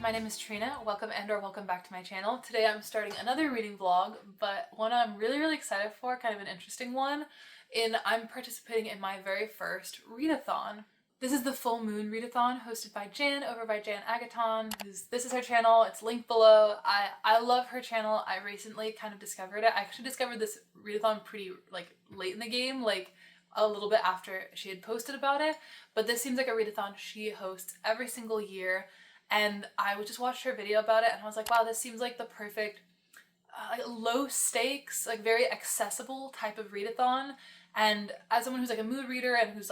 my name is Trina. Welcome and/or welcome back to my channel. Today I'm starting another reading vlog, but one I'm really excited for, kind of an interesting one, I'm participating in my very first readathon. This is the full moon readathon hosted by Jan over by Jan Agaton. This is her channel, it's linked below. I love her channel. I recently kind of discovered it. I actually discovered this readathon pretty late in the game, a little bit after she had posted about it, but this seems like a readathon she hosts every single year, and I just watched her video about it and I was like, wow, this seems like the perfect low stakes, very accessible type of readathon. And as someone who's a mood reader and who's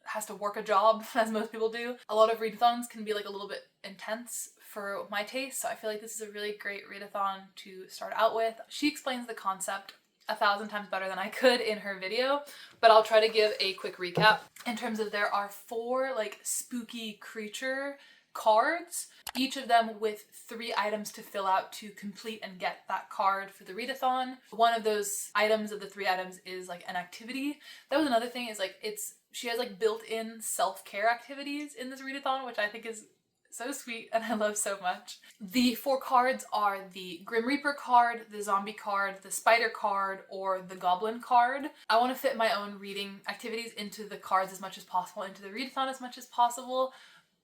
has to work a job, as most people do, a lot of readathons can be a little bit intense for my taste, so I feel like this is a really great readathon to start out with. She explains the concept 1,000 times better than I could in her video, but I'll try to give a quick recap in terms of there are 4 spooky creature cards, each of them with 3 items to fill out to complete and get that card for the readathon. One of those items of the 3 items is an activity. That was another thing, is she has built-in self-care activities in this readathon, which I think is so sweet and I love so much. The 4 cards are the Grim Reaper card, the Zombie card, the Spider card, or the Goblin card. I want to fit my own reading activities into the cards as much as possible, into the readathon as much as possible,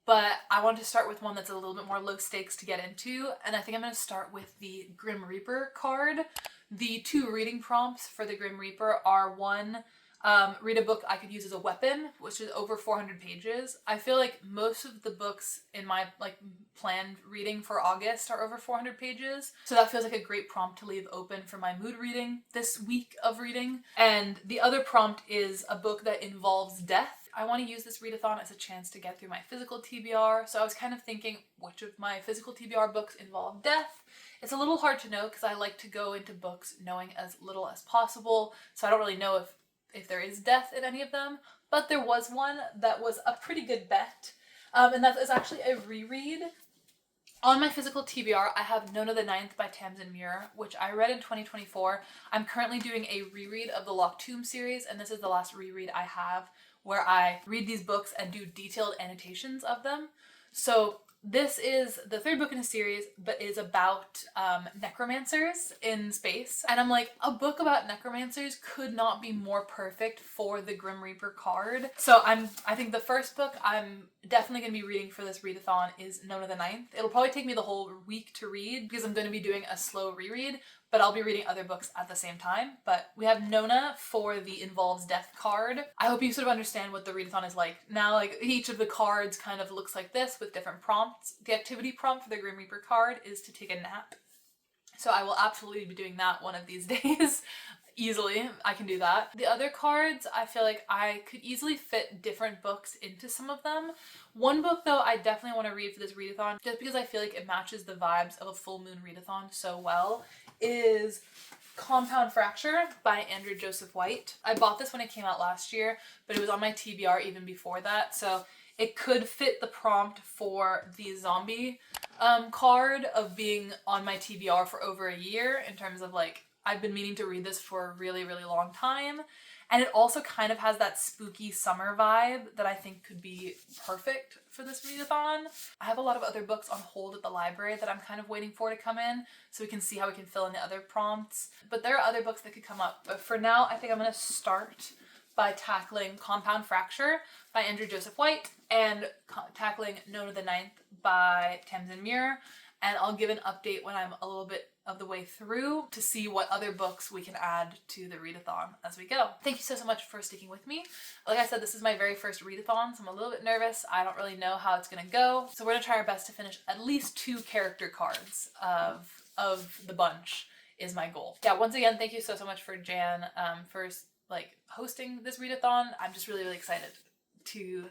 but I want to start with one that's a little bit more low stakes to get into, and I think I'm going to start with the Grim Reaper card. The 2 reading prompts for the Grim Reaper are one, read a book I could use as a weapon, which is over 400 pages. I feel like most of the books in my planned reading for August are over 400 pages, so that feels like a great prompt to leave open for my mood reading this week of reading. And the other prompt is a book that involves death. I want to use this readathon as a chance to get through my physical TBR, so I was kind of thinking which of my physical TBR books involve death. It's a little hard to know because I like to go into books knowing as little as possible, so I don't really know if there is death in any of them, but there was one that was a pretty good bet, and that is actually a reread. On my physical TBR, I have Nona the Ninth by Tamsyn Muir, which I read in 2024. I'm currently doing a reread of the Locked Tomb series, and this is the last reread I have where I read these books and do detailed annotations of them. So this is the 3rd book in a series, but is about necromancers in space. And I'm like, a book about necromancers could not be more perfect for the Grim Reaper card. So I think the first book I'm definitely going to be reading for this readathon is Nona the Ninth. It'll probably take me the whole week to read because I'm going to be doing a slow reread, but I'll be reading other books at the same time. But we have Nona for the Involves Death card. I hope you sort of understand what the readathon is like. Now, each of the cards kind of looks like this with different prompts. The activity prompt for the Grim Reaper card is to take a nap. So I will absolutely be doing that one of these days. Easily, I can do that. The other cards, I feel like I could easily fit different books into some of them. One book though I definitely want to read for this readathon, just because I feel like it matches the vibes of a full moon readathon so well, is Compound Fracture by Andrew Joseph White. I bought this when it came out last year, but it was on my TBR even before that, so it could fit the prompt for the Zombie card of being on my TBR for over a year, in terms of I've been meaning to read this for a really long time, and it also kind of has that spooky summer vibe that I think could be perfect for this readathon. I have a lot of other books on hold at the library that I'm kind of waiting for to come in, so we can see how we can fill in the other prompts, but there are other books that could come up. But for now, I think I'm going to start by tackling Compound Fracture by Andrew Joseph White and tackling Nona the Ninth by Tamsyn Muir, and I'll give an update when I'm a little bit of the way through to see what other books we can add to the readathon as we go. Thank you so much for sticking with me. Like I said, this is my very first readathon, so I'm a little bit nervous. I don't really know how it's gonna go, so we're gonna try our best to finish at least 2 character cards of the bunch is my goal. Yeah, once again, thank you so much for Jan for hosting this readathon. I'm just really excited to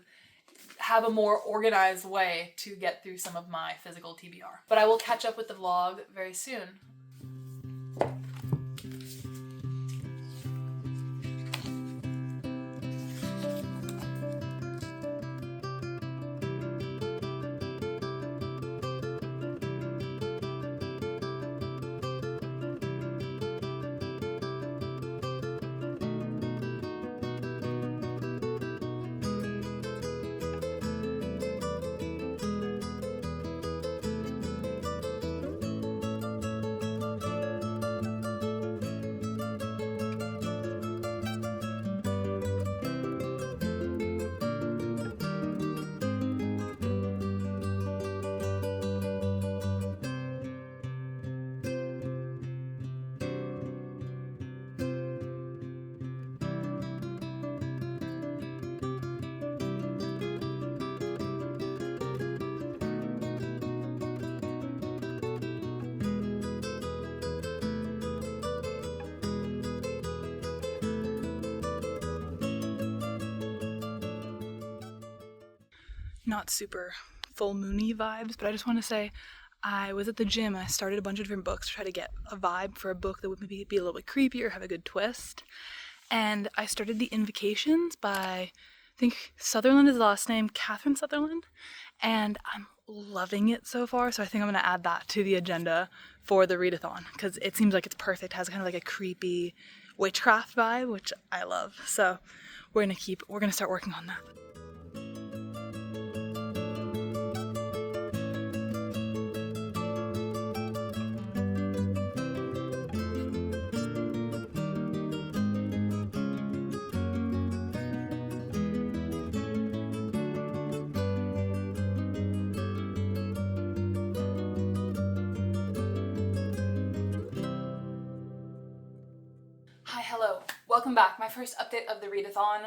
have a more organized way to get through some of my physical TBR. But I will catch up with the vlog very soon. not super full moony vibes, but I just want to say I was at the gym and I started a bunch of different books to try to get a vibe for a book that would maybe be a little bit creepy or have a good twist. And I started the Invocations by, I think Sutherland is the last name, Catherine Sutherland, and I'm loving it so far, so I think I'm going to add that to the agenda for the readathon, because it seems like it's perfect. It has kind of like a creepy witchcraft vibe, which I love. So we're gonna start working on that. Hi, hello. Welcome back. My first update of the readathon.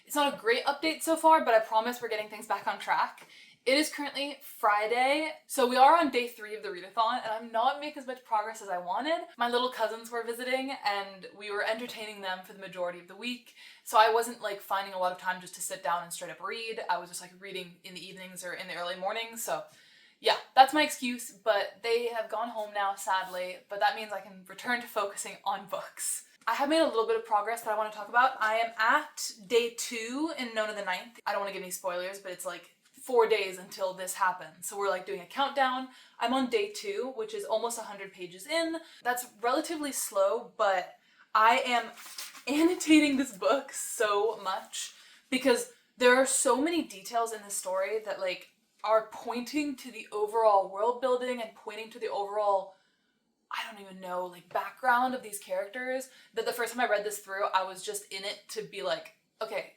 It's not a great update so far, but I promise we're getting things back on track. It is currently Friday, so we are on day 3 of the readathon, and I'm not making as much progress as I wanted. My little cousins were visiting, and we were entertaining them for the majority of the week, so I wasn't like finding a lot of time just to sit down and straight up read. I was just like reading in the evenings or in the early mornings, so yeah, that's my excuse, but they have gone home now, sadly, but that means I can return to focusing on books. I have made a little bit of progress that I want to talk about. I am at day 2 in Nona the 9th. I don't want to give any spoilers, but it's like 4 days until this happens. So we're like doing a countdown. I'm on day 2, which is almost 100 pages in. That's relatively slow, but I am annotating this book so much because there are so many details in this story that like are pointing to the overall world building and pointing to the overall, I don't even know, like background of these characters, that the first time I read this through, I was just in it to be like, okay,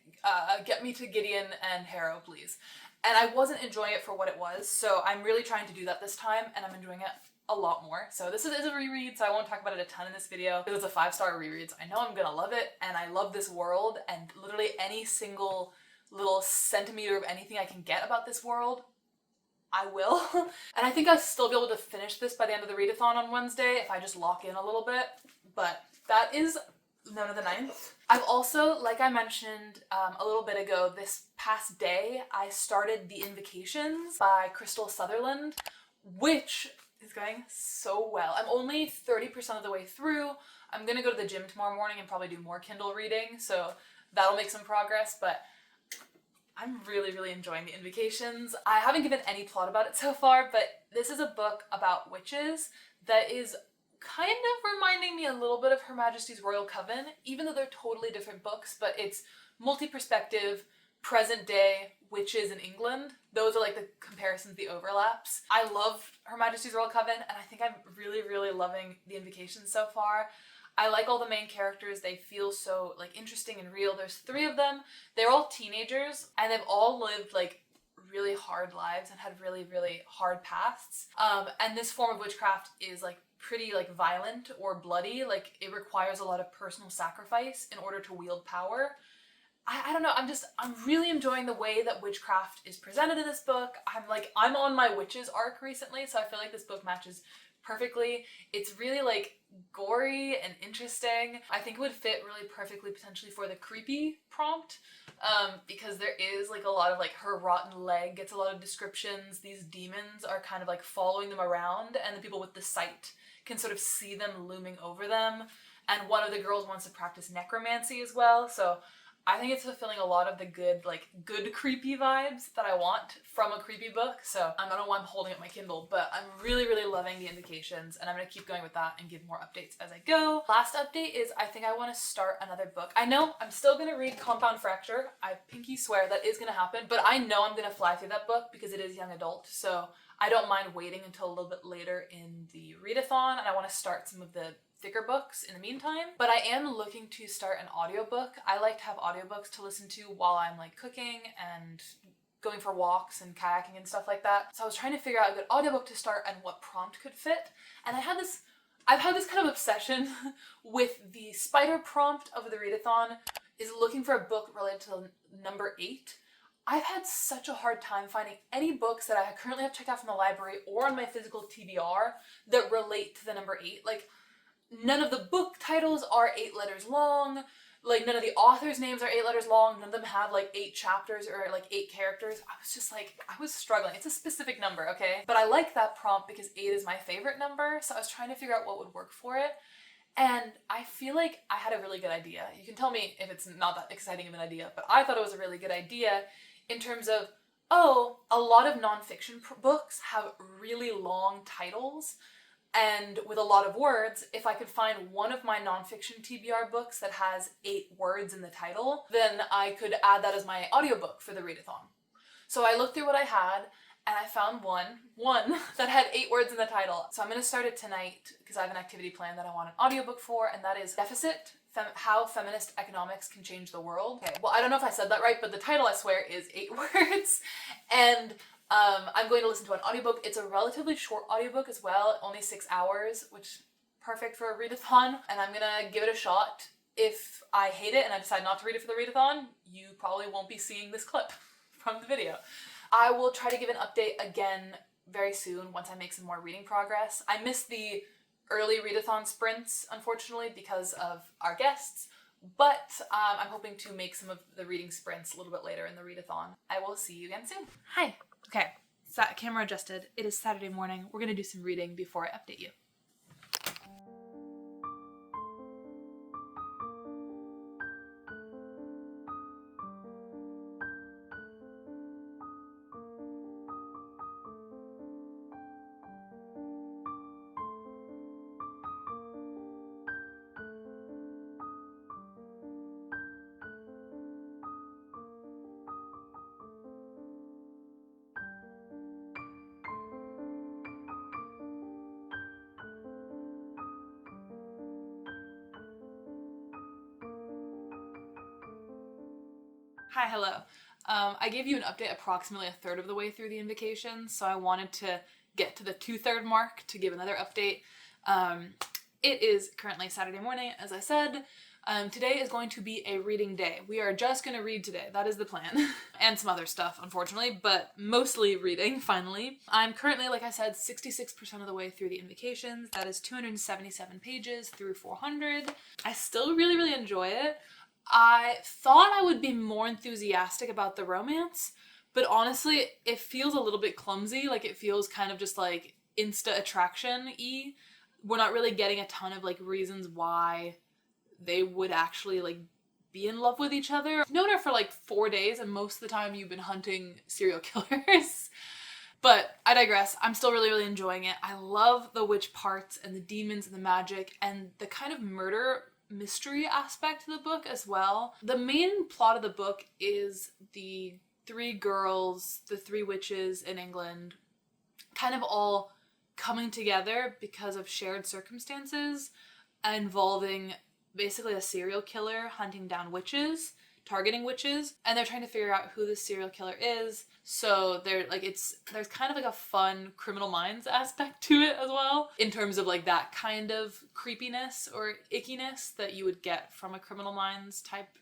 get me to Gideon and Harrow, please. And I wasn't enjoying it for what it was, so I'm really trying to do that this time, and I'm enjoying it a lot more. So this is a reread, so I won't talk about it a ton in this video, because it's a 5-star reread, so I know I'm gonna love it, and I love this world, and literally any single little centimeter of anything I can get about this world, I will. And I think I'll still be able to finish this by the end of the readathon on Wednesday if I just lock in a little bit. But that is Nona the 9th. I've also, like I mentioned a little bit ago, this past day, I started the Invocations by Kristal Sutherland, which is going so well. I'm only 30% of the way through. I'm gonna go to the gym tomorrow morning and probably do more Kindle reading, so that'll make some progress, but I'm really enjoying the Invocations. I haven't given any plot about it so far, but this is a book about witches that is kind of reminding me a little bit of Her Majesty's Royal Coven, even though they're totally different books, but it's multi-perspective, present day witches in England. Those are like the comparisons, the overlaps. I love Her Majesty's Royal Coven, and I think I'm really loving the Invocations so far. I like all the main characters. They feel so like interesting and real. There's 3 of them. They're all teenagers and they've all lived like really hard lives and had really hard pasts. And this form of witchcraft is like pretty like violent or bloody. Like it requires a lot of personal sacrifice in order to wield power. I don't know, I'm really enjoying the way that witchcraft is presented in this book. I'm on my witches arc recently, so I feel like this book matches perfectly. It's really like gory and interesting. I think it would fit really perfectly potentially for the creepy prompt, because there is like a lot of like her rotten leg gets a lot of descriptions. These demons are kind of like following them around, and the people with the sight can sort of see them looming over them. And one of the girls wants to practice necromancy as well, so I think it's fulfilling a lot of the good creepy vibes that I want from a creepy book. So I don't know why I'm holding up my Kindle, but I'm really loving the Invocations, and I'm gonna keep going with that and give more updates as I go. Last update is I think I want to start another book. I know I'm still gonna read Compound Fracture. I pinky swear that is gonna happen, but I know I'm gonna fly through that book because it is young adult, so I don't mind waiting until a little bit later in the readathon, and I want to start some of the thicker books in the meantime. But I am looking to start an audiobook. I like to have audiobooks to listen to while I'm like cooking and going for walks and kayaking and stuff like that. So I was trying to figure out a good audiobook to start and what prompt could fit. And I've had this kind of obsession with the spider prompt of the readathon is looking for a book related to number 8. I've had such a hard time finding any books that I currently have checked out from the library or on my physical TBR that relate to the number 8. Like, none of the book titles are 8 letters long. Like, none of the authors' names are 8 letters long. None of them have like 8 chapters or like 8 characters. I was just like, I was struggling. It's a specific number, okay? But I like that prompt because 8 is my favorite number. So I was trying to figure out what would work for it. And I feel like I had a really good idea. You can tell me if it's not that exciting of an idea, but I thought it was a really good idea in terms of, oh, a lot of nonfiction books have really long titles, and with a lot of words, if I could find one of my nonfiction TBR books that has 8 words in the title, then I could add that as my audiobook for the readathon. So I looked through what I had, and I found one that had 8 words in the title. So I'm going to start it tonight because I have an activity plan that I want an audiobook for, and that is Deficit, How Feminist Economics Can Change the World. Okay, well, I don't know if I said that right, but the title, I swear, is 8 words. And I'm going to listen to an audiobook. It's a relatively short audiobook as well, only 6 hours, which perfect for a readathon. And I'm gonna give it a shot. If I hate it and I decide not to read it for the readathon, you probably won't be seeing this clip from the video. I will try to give an update again very soon once I make some more reading progress. I missed the early readathon sprints, unfortunately, because of our guests, but I'm hoping to make some of the reading sprints a little bit later in the readathon. I will see you again soon. Hi. Okay, camera adjusted. It is Saturday morning. We're gonna do some reading before I update you. Hi, hello. I gave you an update approximately a third of the way through the Invocation, so I wanted to get to the 2/3 mark to give another update. It is currently Saturday morning, as I said. Today is going to be a reading day. We are just going to read today. That is the plan. And some other stuff, unfortunately, but mostly reading, finally. I'm currently, like I said, 66% of the way through the Invocations. That is 277 pages through 400. I still really, really enjoy it. I thought I would be more enthusiastic about the romance, but honestly, it feels a little bit clumsy. Like, it feels kind of just like insta attraction-y. We're not really getting a ton of like reasons why they would actually like be in love with each other. I've known her for like 4 days, and most of the time you've been hunting serial killers. But I digress. I'm still really, really enjoying it. I love the witch parts and the demons and the magic and the kind of murder mystery aspect to the book as well. The main plot of the book is the 3 girls, the 3 witches in England, kind of all coming together because of shared circumstances involving basically a serial killer hunting down witches, targeting witches, and they're trying to figure out who the serial killer is. So they're like, there's kind of like a fun Criminal Minds aspect to it as well, in terms of like that kind of creepiness or ickiness that you would get from a Criminal Minds type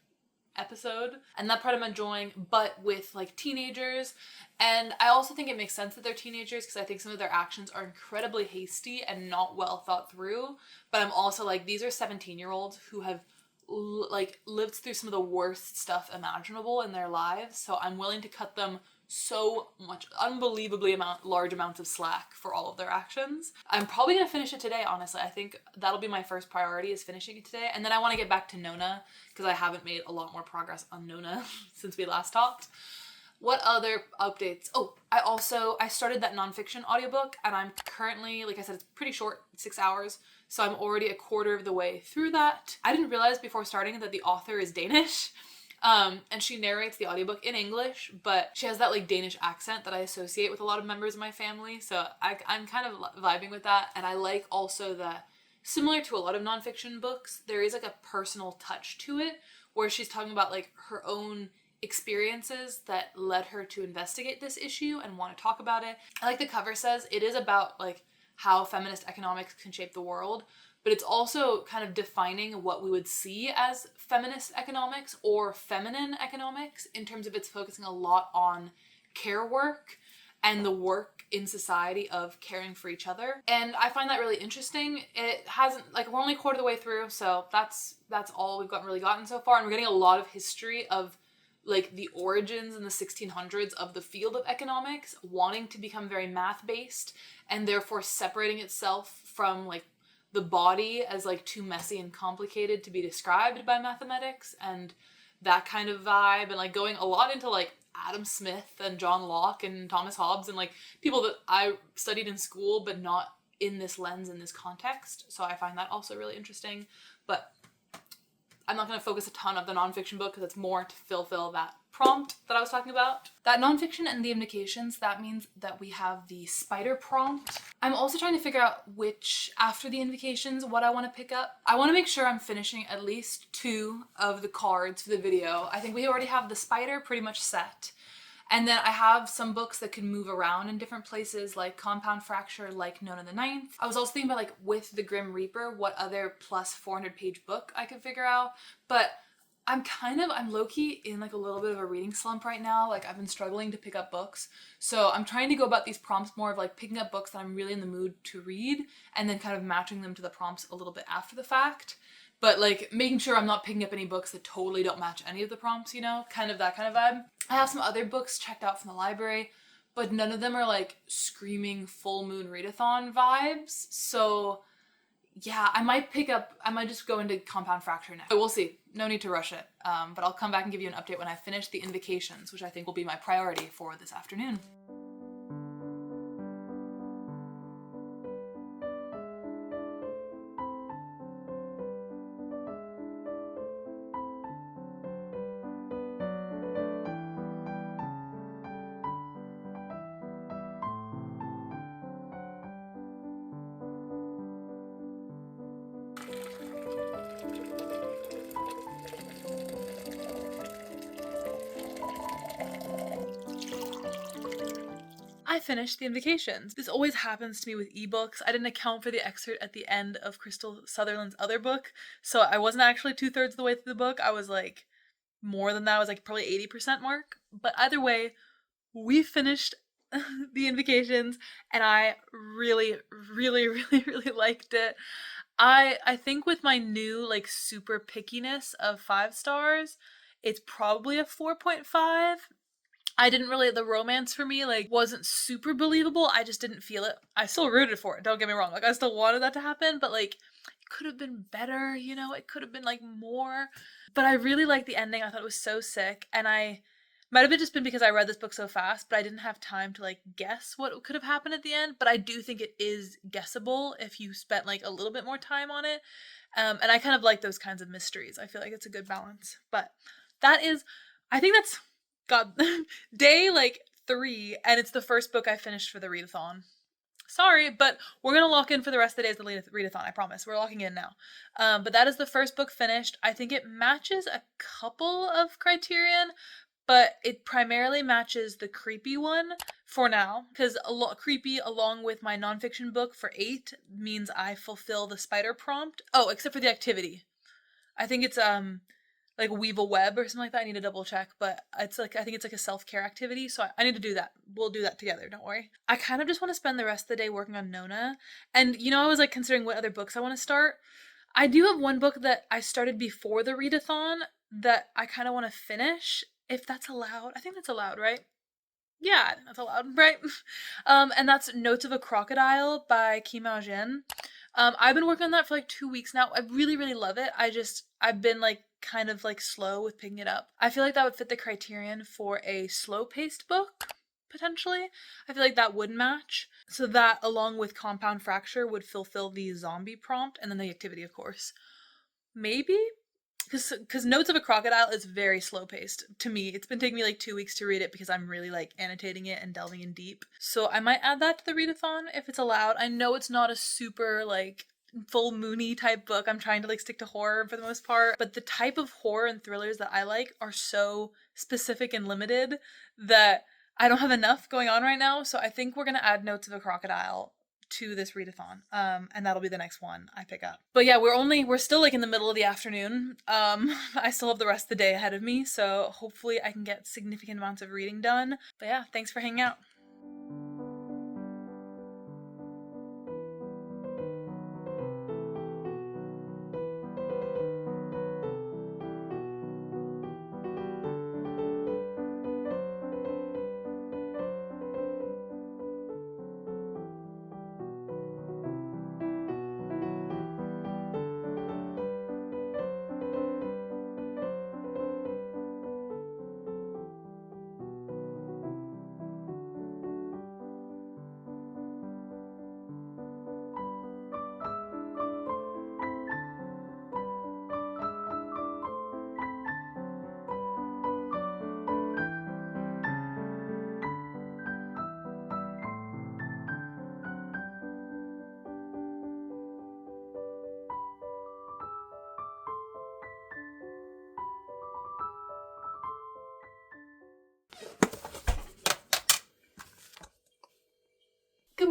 episode. And that part I'm enjoying, but with like teenagers. And I also think it makes sense that they're teenagers because I think some of their actions are incredibly hasty and not well thought through. But I'm also like, these are 17-year-olds who have like lived through some of the worst stuff imaginable in their lives, so I'm willing to cut them so much, unbelievably large amounts of slack for all of their actions. I'm probably gonna finish it today, honestly. I think that'll be my first priority, is finishing it today, and then I want to get back to Nona because I haven't made a lot more progress on Nona since we last talked. What other updates? Oh, I started that nonfiction audiobook, and I'm currently, like I said, it's pretty short, 6 hours, so I'm already a quarter of the way through that. I didn't realize before starting that the author is Danish, and she narrates the audiobook in English, but she has that like Danish accent that I associate with a lot of members of my family, so I'm kind of vibing with that. And I like also that, similar to a lot of nonfiction books, there is like a personal touch to it, where she's talking about like her own experiences that led her to investigate this issue and want to talk about it. I like the cover says it is about like how feminist economics can shape the world, but it's also kind of defining what we would see as feminist economics or feminine economics, in terms of it's focusing a lot on care work and the work in society of caring for each other. And I find that really interesting. It hasn't, like, we're only a quarter of the way through, so that's all we've gotten so far. And we're getting a lot of history of like the origins in the 1600s of the field of economics wanting to become very math-based and therefore separating itself from like the body as like too messy and complicated to be described by mathematics and that kind of vibe, and like going a lot into like Adam Smith and John Locke and Thomas Hobbes and like people that I studied in school but not in this lens, in this context. So I find that also really interesting. But I'm not going to focus a ton of the nonfiction book because it's more to fulfill that prompt that I was talking about. That nonfiction and the Invocations, that means that we have the spider prompt. I'm also trying to figure out which, after the Invocations, what I want to pick up. I want to make sure I'm finishing at least 2 of the cards for the video. I think we already have the spider pretty much set. And then I have some books that can move around in different places, like Compound Fracture, like Nona the Ninth. I was also thinking about, like, with the Grim Reaper, what other plus 400-page book I could figure out. But I'm low-key in, like, a little bit of a reading slump right now. Like, I've been struggling to pick up books. So I'm trying to go about these prompts more of, like, picking up books that I'm really in the mood to read and then kind of matching them to the prompts a little bit after the fact. But, like, making sure I'm not picking up any books that totally don't match any of the prompts, you know? Kind of that kind of vibe. I have some other books checked out from the library, but none of them are, like, screaming full moon readathon vibes. So, yeah, I might just go into Compound Fracture next. But we'll see. No need to rush it. But I'll come back and give you an update when I finish the Invocations, which I think will be my priority for this afternoon. I finished the Invocations. This always happens to me with ebooks. I didn't account for the excerpt at the end of Kristal Sutherland's other book, so I wasn't actually 2/3 of the way through the book. I was like more than that. I was like probably 80% mark. But either way, we finished the Invocations, and I really, really, really, really liked it. I think with my new like super pickiness of 5 stars, it's probably a 4.5. I didn't really, the romance for me, like, wasn't super believable. I just didn't feel it. I still rooted for it, don't get me wrong. Like, I still wanted that to happen, but, like, it could have been better, you know? It could have been, like, more. But I really liked the ending. I thought it was so sick. And I might have just been because I read this book so fast, but I didn't have time to, like, guess what could have happened at the end. But I do think it is guessable if you spent, like, a little bit more time on it. And I kind of like those kinds of mysteries. I feel like it's a good balance. But that is, I think that's, God, day like 3, and it's the first book I finished for the readathon. Sorry, but we're gonna lock in for the rest of the days of the readathon, I promise. We're locking in now. But that is the first book finished. I think it matches a couple of criterion, but it primarily matches the creepy one for now, because creepy along with my nonfiction book for 8 means I fulfill the spider prompt. Oh, except for the activity. I think it's like weave a web or something like that. I need to double check, but it's like, I think it's like a self-care activity, so I need to do that. We'll do that together, don't worry. I kind of just want to spend the rest of the day working on Nona, and you know, I was like considering what other books I want to start. I do have one book that I started before the readathon that I kind of want to finish, if that's allowed. I think that's allowed, right? Yeah, I think that's allowed, right? And that's Notes of a Crocodile by Miaojin. I've been working on that for like 2 weeks now. I really, really love it. I've been like kind of like slow with picking it up. I feel like that would fit the criterion for a slow-paced book, potentially. I feel like that would match. So that, along with Compound Fracture, would fulfill the zombie prompt, and then the activity, of course. Maybe? Because Notes of a Crocodile is very slow-paced to me. It's been taking me like 2 weeks to read it because I'm really like annotating it and delving in deep. So I might add that to the readathon if it's allowed. I know it's not a super like full moony type book. I'm trying to like stick to horror for the most part, but the type of horror and thrillers that I like are so specific and limited that I don't have enough going on right now. So I think we're gonna add Notes of a Crocodile to this readathon, and that'll be the next one I pick up. But yeah, we're still like in the middle of the afternoon. I still have the rest of the day ahead of me, so hopefully I can get significant amounts of reading done. But yeah, thanks for hanging out.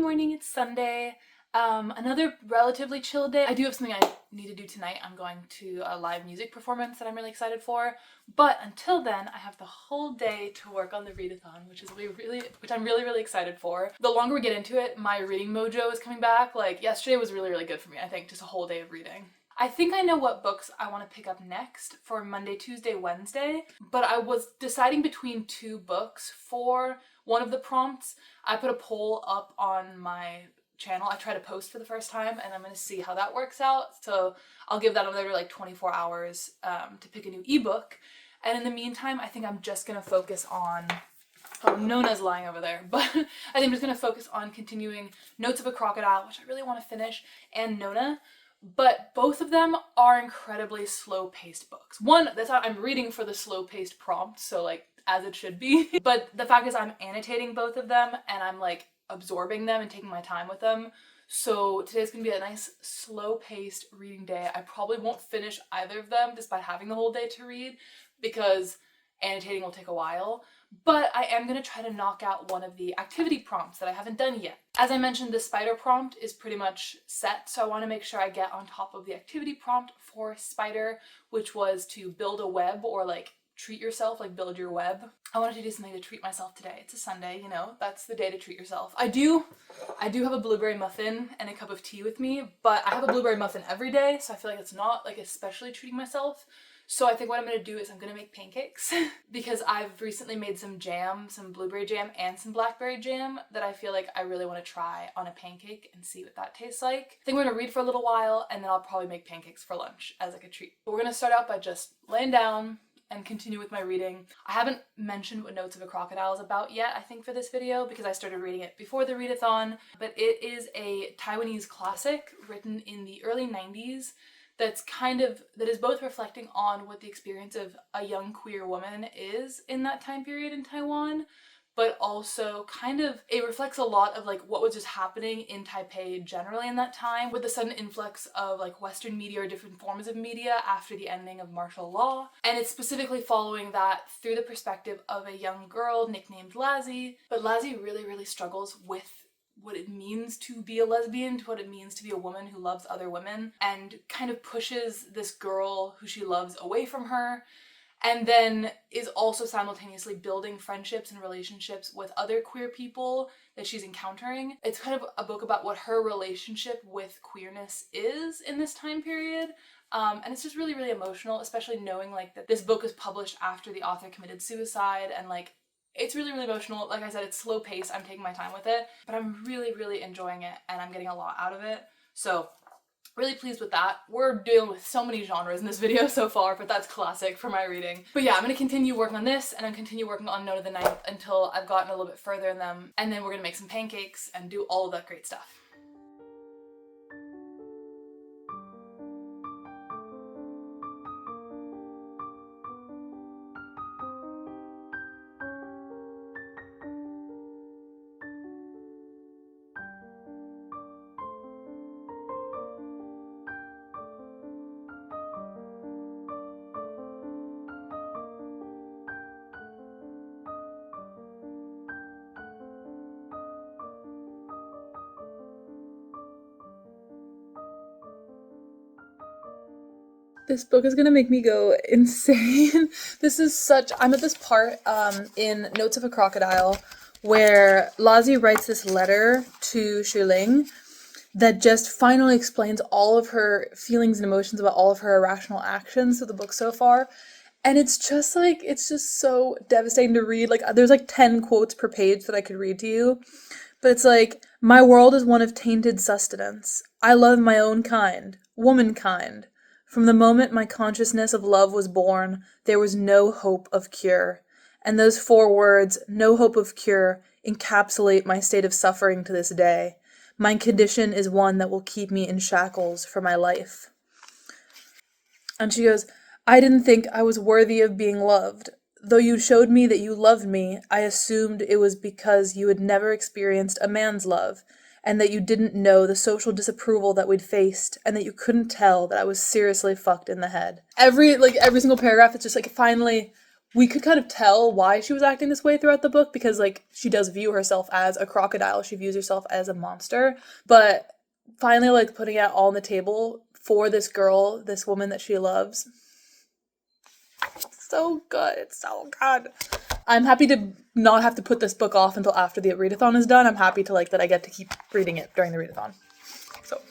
morning, it's Sunday. Another relatively chill day. I do have something I need to do tonight. I'm going to a live music performance that I'm really excited for. But until then, I have the whole day to work on the readathon, which I'm really excited for. The longer we get into it, my reading mojo is coming back. Like yesterday was really good for me, I think, just a whole day of reading. I think I know what books I want to pick up next for Monday, Tuesday, Wednesday, but I was deciding between two books for one of the prompts. I put a poll up on my channel. I tried to post for the first time and I'm going to see how that works out. So I'll give that another like 24 hours to pick a new ebook. And in the meantime, I think I'm just going to focus on, oh, Nona's lying over there, but I think I'm just going to focus on continuing Notes of a Crocodile, which I really want to finish, and Nona. But both of them are incredibly slow-paced books. One, that's how I'm reading for the slow-paced prompt, so like as it should be. But the fact is I'm annotating both of them and I'm like absorbing them and taking my time with them. So today's gonna be a nice slow-paced reading day. I probably won't finish either of them despite having the whole day to read because annotating will take a while. But I am going to try to knock out one of the activity prompts that I haven't done yet. As I mentioned, the spider prompt is pretty much set, so I want to make sure I get on top of the activity prompt for spider, which was to build a web or like treat yourself, like build your web. I wanted to do something to treat myself today. It's a Sunday, you know, that's the day to treat yourself. I do have a blueberry muffin and a cup of tea with me, but I have a blueberry muffin every day, so I feel like it's not like especially treating myself. So I think what I'm going to do is I'm going to make pancakes because I've recently made some jam, some blueberry jam and some blackberry jam that I feel like I really want to try on a pancake and see what that tastes like. I think we're going to read for a little while and then I'll probably make pancakes for lunch as like a treat. But we're going to start out by just laying down and continue with my reading. I haven't mentioned what Notes of a Crocodile is about yet, I think, for this video because I started reading it before the readathon, but it is a Taiwanese classic written in the early 90s that is both reflecting on what the experience of a young queer woman is in that time period in Taiwan, but also it reflects a lot of like what was just happening in Taipei generally in that time with the sudden influx of like Western media or different forms of media after the ending of martial law. And it's specifically following that through the perspective of a young girl nicknamed Lazzy, but Lazzy really struggles with what it means to be a lesbian, to what it means to be a woman who loves other women, and kind of pushes this girl who she loves away from her, and then is also simultaneously building friendships and relationships with other queer people that she's encountering. It's kind of a book about what her relationship with queerness is in this time period. And it's just really emotional, especially knowing like that this book was published after the author committed suicide, and like it's really emotional. Like I said, it's slow paced. I'm taking my time with it, but I'm really enjoying it and I'm getting a lot out of it. So really pleased with that. We're dealing with so many genres in this video so far, but that's classic for my reading. But yeah, I'm going to continue working on this and I'm continue working on Note of the Ninth until I've gotten a little bit further in them. And then we're going to make some pancakes and do all of that great stuff. This book is gonna make me go insane. I'm at this part in Notes of a Crocodile where Lazzy writes this letter to Shuling that just finally explains all of her feelings and emotions about all of her irrational actions of the book so far. And it's just so devastating to read. Like there's like 10 quotes per page that I could read to you. But it's like, my world is one of tainted sustenance. I love my own kind, womankind. From the moment my consciousness of love was born, there was no hope of cure. And those 4 words, no hope of cure, encapsulate my state of suffering to this day. My condition is one that will keep me in shackles for my life. And she goes, I didn't think I was worthy of being loved. Though you showed me that you loved me, I assumed it was because you had never experienced a man's love, and that you didn't know the social disapproval that we'd faced, and that you couldn't tell that I was seriously fucked in the head. Every single paragraph, it's just like, finally, we could kind of tell why she was acting this way throughout the book, because like she does view herself as a crocodile, she views herself as a monster, but finally like putting it all on the table for this girl, this woman that she loves. So good. It's so good. I'm happy to not have to put this book off until after the readathon is done. I'm happy to like that I get to keep reading it during the readathon. So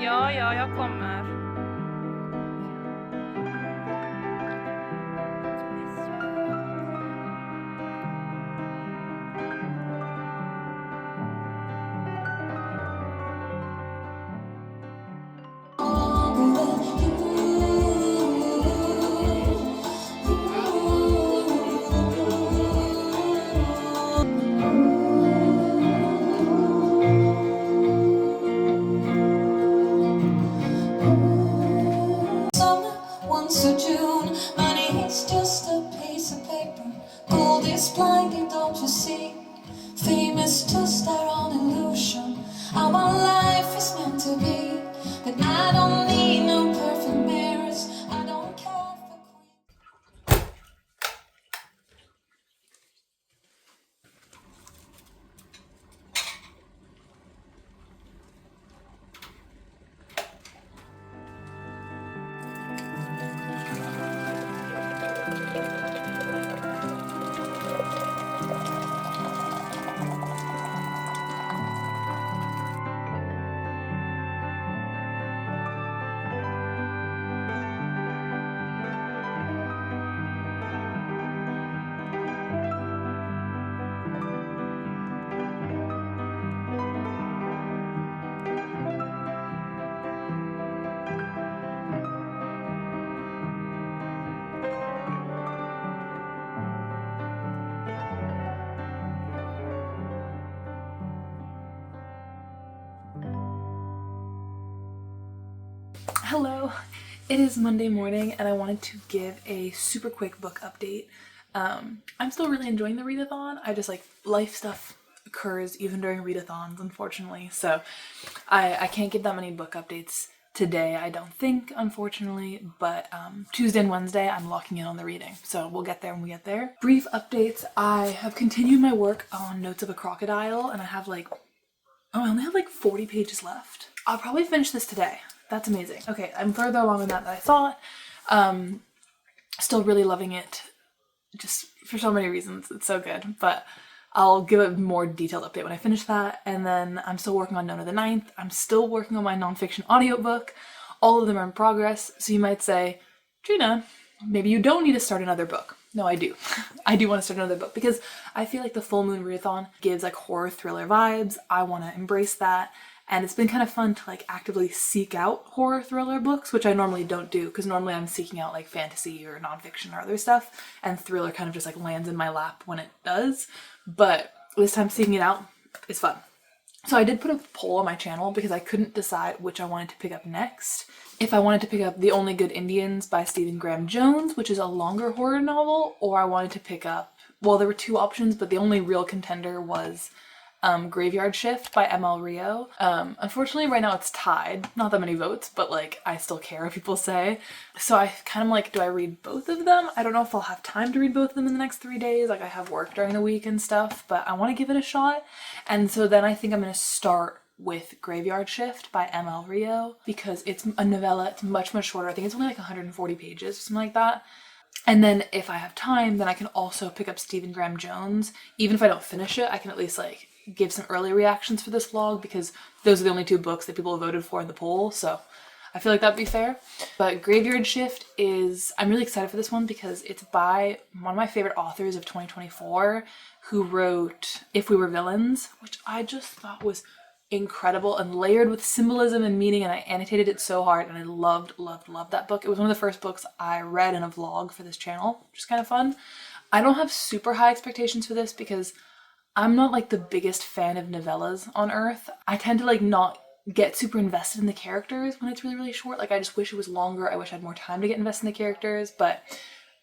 Ja, jag kommer. Once a June, money is just a piece of paper. Gold is blinding, don't you see? Fame is just our own illusion. Our life is meant to be. But I don't need no perfect mirrors. I don't care for queen. hello, it is Monday morning and I wanted to give a super quick book update. I'm still really enjoying the readathon. I just like life stuff occurs even during readathons, unfortunately, so I can't give that many book updates today, I don't think, unfortunately, but Tuesday and Wednesday I'm locking in on the reading, so we'll get there when we get there. Brief updates: I have continued my work on Notes of a Crocodile and I have like, I only have like 40 pages left. I'll probably finish this today. That's amazing. Okay, I'm further along in that than I thought. Still really loving it, just for so many reasons. It's so good, but I'll give a more detailed update when I finish that. And then I'm still working on Nona the Ninth. I'm still working on my nonfiction audiobook. All of them are in progress. So you might say, Trina, maybe you don't need to start another book. No, I do. I do want to start another book because I feel like the full moon readathon gives like horror thriller vibes. I want to embrace that. And it's been kind of fun to like actively seek out horror thriller books, which I normally don't do because normally I'm seeking out like fantasy or nonfiction or other stuff, and thriller kind of just like lands in my lap when it does. But this time seeking it out is fun. So I did put a poll on my channel because I couldn't decide which I wanted to pick up next. If I wanted to pick up The Only Good Indians by Stephen Graham Jones, which is a longer horror novel, or I wanted to pick up, well, there were two options, but the only real contender was Graveyard Shift by ML Rio. Unfortunately, right now it's tied. Not that many votes, but like, I still care what people say. So I kind of like, do I read both of them? I don't know if I'll have time to read both of them in the next 3 days. Like, I have work during the week and stuff, but I want to give it a shot. And so then I think I'm going to start with Graveyard Shift by ML Rio because it's a novella. It's much, much shorter. I think it's only like 140 pages or something like that. And then if I have time, then I can also pick up Stephen Graham Jones. Even if I don't finish it, I can at least like give some early reactions for this vlog because those are the only two books that people voted for in the poll. So I feel like that'd be fair. But Graveyard Shift is, I'm really excited for this one because it's by one of my favorite authors of 2024 who wrote If We Were Villains, which I just thought was incredible and layered with symbolism and meaning, and I annotated it so hard and I loved that book. It was one of the first books I read in a vlog for this channel, which is kind of fun. I don't have super high expectations for this because I'm not like the biggest fan of novellas on earth. I tend to like not get super invested in the characters when it's really, really short. Like, I just wish it was longer. I wish I had more time to get invested in the characters, but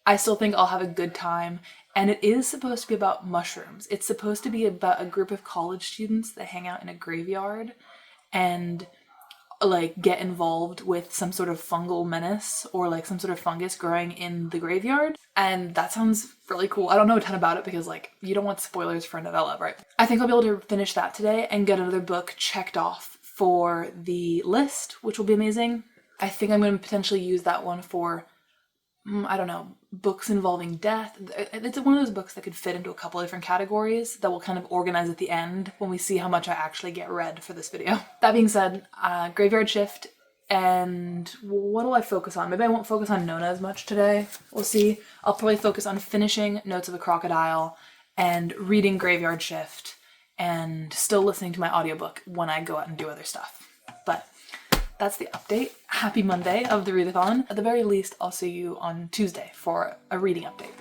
I still think I'll have a good time. And it is supposed to be about mushrooms. It's supposed to be about a group of college students that hang out in a graveyard and like get involved with some sort of fungal menace or like some sort of fungus growing in the graveyard. And that sounds really cool. I don't know a ton about it because like you don't want spoilers for a novella, right? I think I'll be able to finish that today and get another book checked off for the list, which will be amazing. I think I'm going to potentially use that one for, I don't know, books involving death. It's one of those books that could fit into a couple of different categories that we'll kind of organize at the end when we see how much I actually get read for this video. That being said, Graveyard Shift, and what will I focus on? Maybe I won't focus on Nona as much today. We'll see. I'll probably focus on finishing Notes of a Crocodile and reading Graveyard Shift and still listening to my audiobook when I go out and do other stuff. But that's the update. Happy Monday of the readathon. At the very least, I'll see you on Tuesday for a reading update.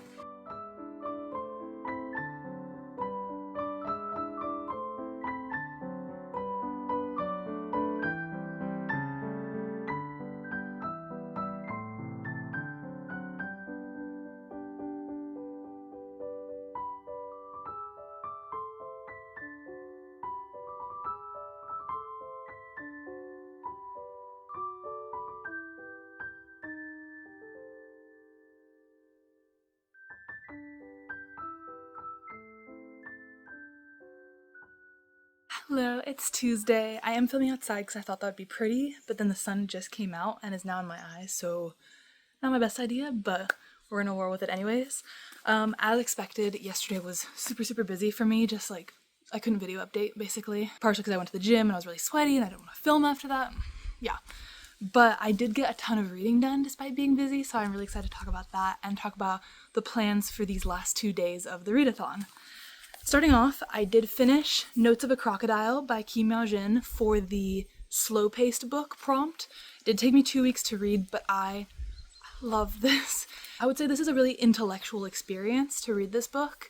Hello, it's Tuesday. I am filming outside because I thought that would be pretty, but then the sun just came out and is now in my eyes, so not my best idea, but we're gonna roll with it anyways. As expected, yesterday was super busy for me, just like I couldn't video update basically, partially because I went to the gym and I was really sweaty and I didn't want to film after that. Yeah, but I did get a ton of reading done despite being busy, so I'm really excited to talk about that and talk about the plans for these last 2 days of the readathon. Starting off, I did finish Notes of a Crocodile by Miaojin for the slow-paced book prompt. It did take me 2 weeks to read, but I love this. I would say this is a really intellectual experience to read this book.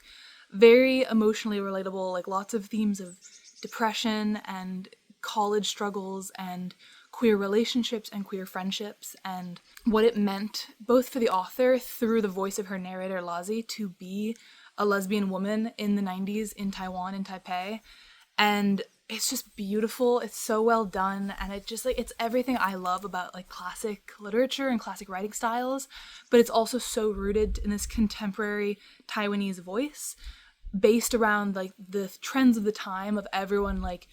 Very emotionally relatable, like lots of themes of depression and college struggles and queer relationships and queer friendships and what it meant both for the author through the voice of her narrator Lazi to be a lesbian woman in the 90s in Taiwan, in Taipei, and it's just beautiful. It's so well done, and it just like it's everything I love about like classic literature and classic writing styles, but it's also so rooted in this contemporary Taiwanese voice based around like the trends of the time of everyone like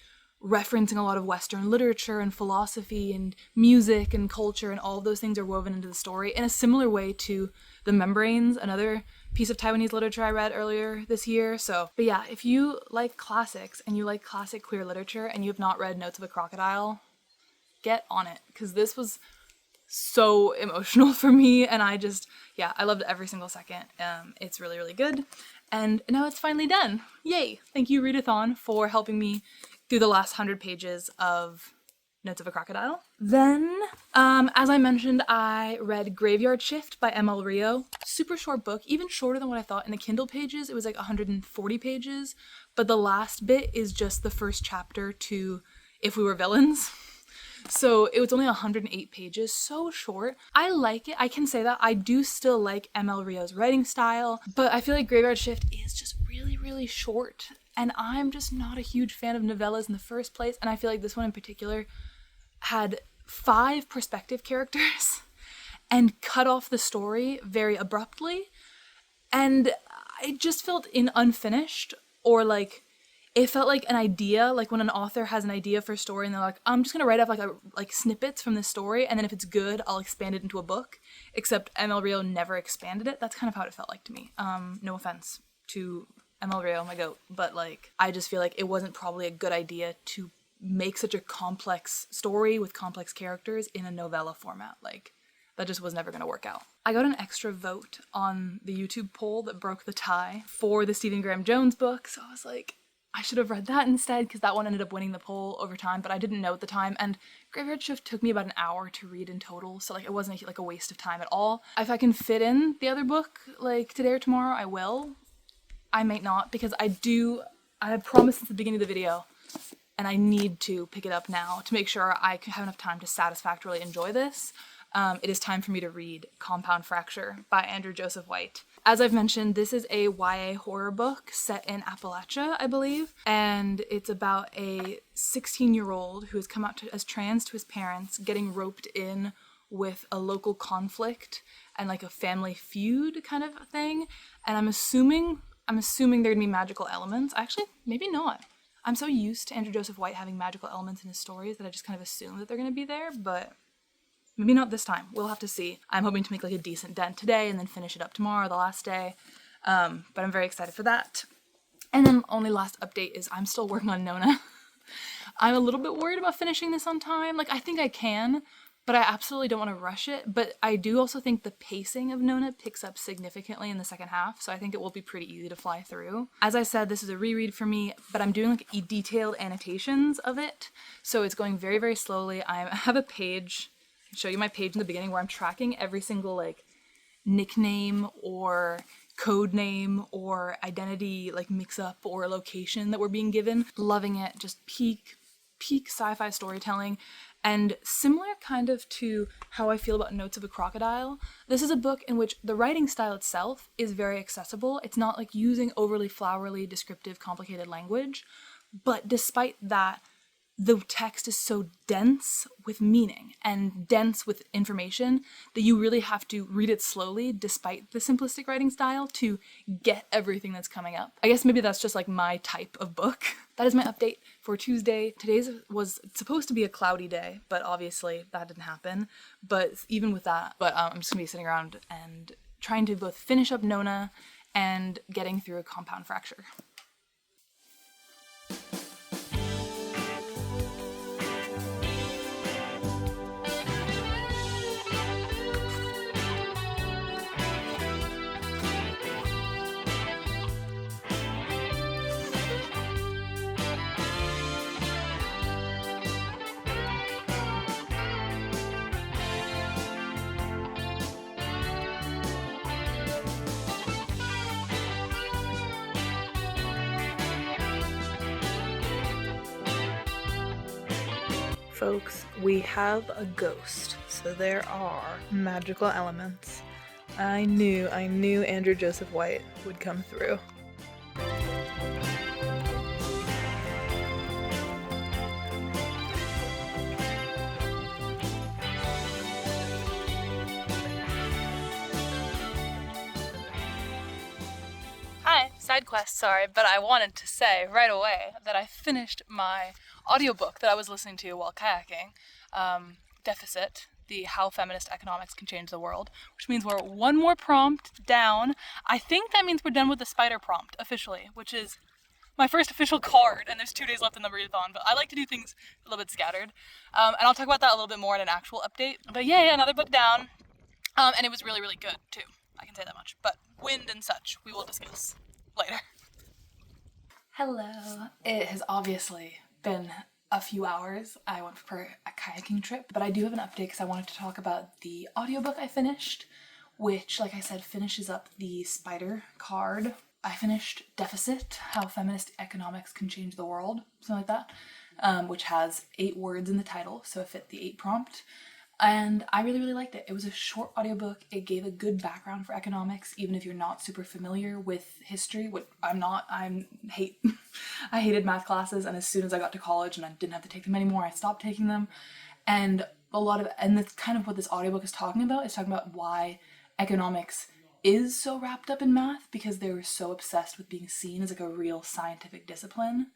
referencing a lot of Western literature and philosophy and music and culture, and all of those things are woven into the story in a similar way to The Membranes, another piece of Taiwanese literature I read earlier this year. So, but yeah, if you like classics and you like classic queer literature and you have not read Notes of a Crocodile, get on it, because this was so emotional for me, and I just, yeah, I loved every single second. It's really good, and now it's finally done. Yay! Thank you, Readathon, for helping me through the last 100 pages of Notes of a Crocodile. Then, as I mentioned, I read Graveyard Shift by M.L. Rio. Super short book, even shorter than what I thought. In the Kindle pages, it was like 140 pages, but the last bit is just the first chapter to If We Were Villains. So it was only 108 pages, so short. I like it. I can say that. I do still like M.L. Rio's writing style, but I feel like Graveyard Shift is just really, really short. And I'm just not a huge fan of novellas in the first place. And I feel like this one in particular had 5 perspective characters and cut off the story very abruptly. And I just felt unfinished, or like it felt like an idea, like when an author has an idea for a story and they're like, I'm just gonna write up like snippets from this story, and then if it's good, I'll expand it into a book. Except M.L. Rio never expanded it. That's kind of how it felt like to me. No offense to M.L. Rio, my goat, but like I just feel like it wasn't probably a good idea to make such a complex story with complex characters in a novella format. Like that just was never gonna work out. I got an extra vote on the YouTube poll that broke the tie for the Stephen Graham Jones book, so I was like, I should have read that instead, because that one ended up winning the poll over time, but I didn't know at the time, and Graveyard Shift took me about an hour to read in total, so like it wasn't like a waste of time at all. If I can fit in the other book like today or tomorrow, I will. I might not, because I had promised at the beginning of the video, and I need to pick it up now to make sure I have enough time to satisfactorily enjoy this. It is time for me to read Compound Fracture by Andrew Joseph White. As I've mentioned, this is a YA horror book set in Appalachia, I believe, and it's about a 16-year-old who has come out as trans to his parents, getting roped in with a local conflict and like a family feud kind of thing. And I'm assuming there are gonna be magical elements. Actually, maybe not. I'm so used to Andrew Joseph White having magical elements in his stories that I just kind of assume that they're gonna be there, but maybe not this time. We'll have to see. I'm hoping to make like a decent dent today and then finish it up tomorrow, the last day. But I'm very excited for that. And then only last update is I'm still working on Nona. I'm a little bit worried about finishing this on time. Like I think I can, but I absolutely don't want to rush it. But I do also think the pacing of Nona picks up significantly in the second half, so I think it will be pretty easy to fly through. As I said, this is a reread for me, but I'm doing like detailed annotations of it, so it's going very, very slowly. I have a page, show you my page in the beginning, where I'm tracking every single like nickname or code name or identity like mix up or location that we're being given. Loving it. Just peak sci-fi storytelling, and similar kind of to how I feel about Notes of a Crocodile. This is a book in which the writing style itself is very accessible. It's not like using overly flowery, descriptive, complicated language, but despite that, the text is so dense with meaning and dense with information that you really have to read it slowly despite the simplistic writing style to get everything that's coming up. I guess maybe that's just like my type of book. That is my update for Tuesday. Today's was supposed to be a cloudy day, but obviously that didn't happen. But even with that, I'm just gonna be sitting around and trying to both finish up Nona and getting through a Compound Fracture. Folks, we have a ghost, so there are magical elements. I knew Andrew Joseph White would come through. Hi, side quest, sorry, but I wanted to say right away that I finished my audiobook that I was listening to while kayaking, Deficit, the How Feminist Economics Can Change the World, which means we're one more prompt down. I think that means we're done with the spider prompt officially, which is my first official card, and there's 2 days left in the readathon, but I like to do things a little bit scattered. And I'll talk about that a little bit more in an actual update. But yeah, another book down. And it was really, really good too. I can say that much. But wind and such, we will discuss later. Hello. It has obviously been a few hours. I went for a kayaking trip, but I do have an update because I wanted to talk about the audiobook I finished, which, like I said, finishes up the spider card. I finished Deficit, How Feminist Economics Can Change the World, something like that, which has 8 words in the title, so it fit the 8 prompt. And I really, really liked it. It was a short audiobook. It gave a good background for economics, even if you're not super familiar with history, which I'm not. I hated math classes, and as soon as I got to college and I didn't have to take them anymore, I stopped taking them. And that's kind of what this audiobook is talking about. It's talking about why economics is so wrapped up in math, because they were so obsessed with being seen as like a real scientific discipline,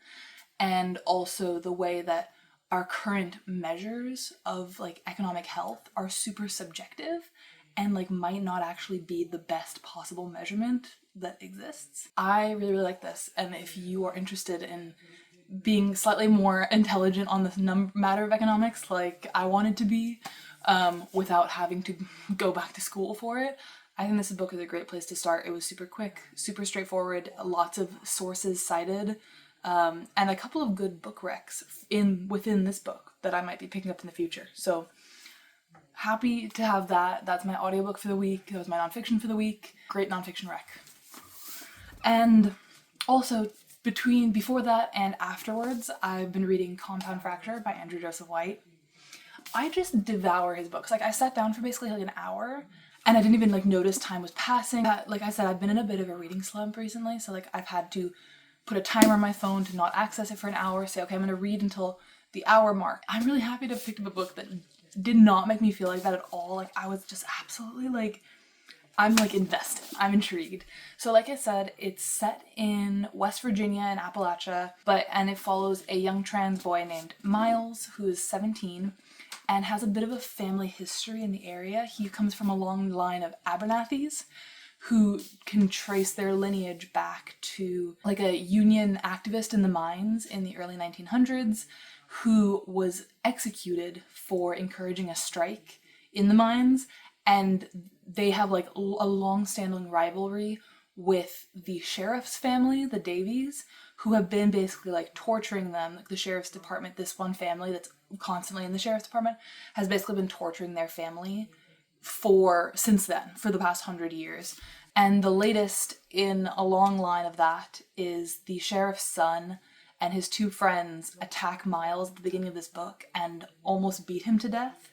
and also the way that our current measures of like economic health are super subjective and like might not actually be the best possible measurement that exists. I really, really like this, and if you are interested in being slightly more intelligent on this matter of economics like I wanted to be, without having to go back to school for it, I think this book is a great place to start. It was super quick, super straightforward, lots of sources cited, and a couple of good book recs within this book that I might be picking up in the future. So happy to have that. That's my audiobook for the week. That was my nonfiction for the week. Great nonfiction rec. And also before that and afterwards, I've been reading Compound Fracture by Andrew Joseph White. I just devour his books. Like, I sat down for basically like an hour and I didn't even like notice time was passing. Like I said, I've been in a bit of a reading slump recently, so like I've had to put a timer on my phone to not access it for an hour, say, okay, I'm gonna read until the hour mark. I'm really happy to have picked up a book that did not make me feel like that at all. Like, I was just absolutely like, I'm like invested. I'm intrigued. So like I said, it's set in West Virginia and Appalachia, and it follows a young trans boy named Miles, who is 17 and has a bit of a family history in the area. He comes from a long line of Abernathys who can trace their lineage back to like a union activist in the mines in the early 1900s who was executed for encouraging a strike in the mines, and they have like a long-standing rivalry with the sheriff's family, the Davies, who have been basically like torturing them. Like the sheriff's department, this one family that's constantly in the sheriff's department, has basically been torturing their family since then, for the past 100 years. And the latest in a long line of that is the sheriff's son and his 2 friends attack Miles at the beginning of this book and almost beat him to death.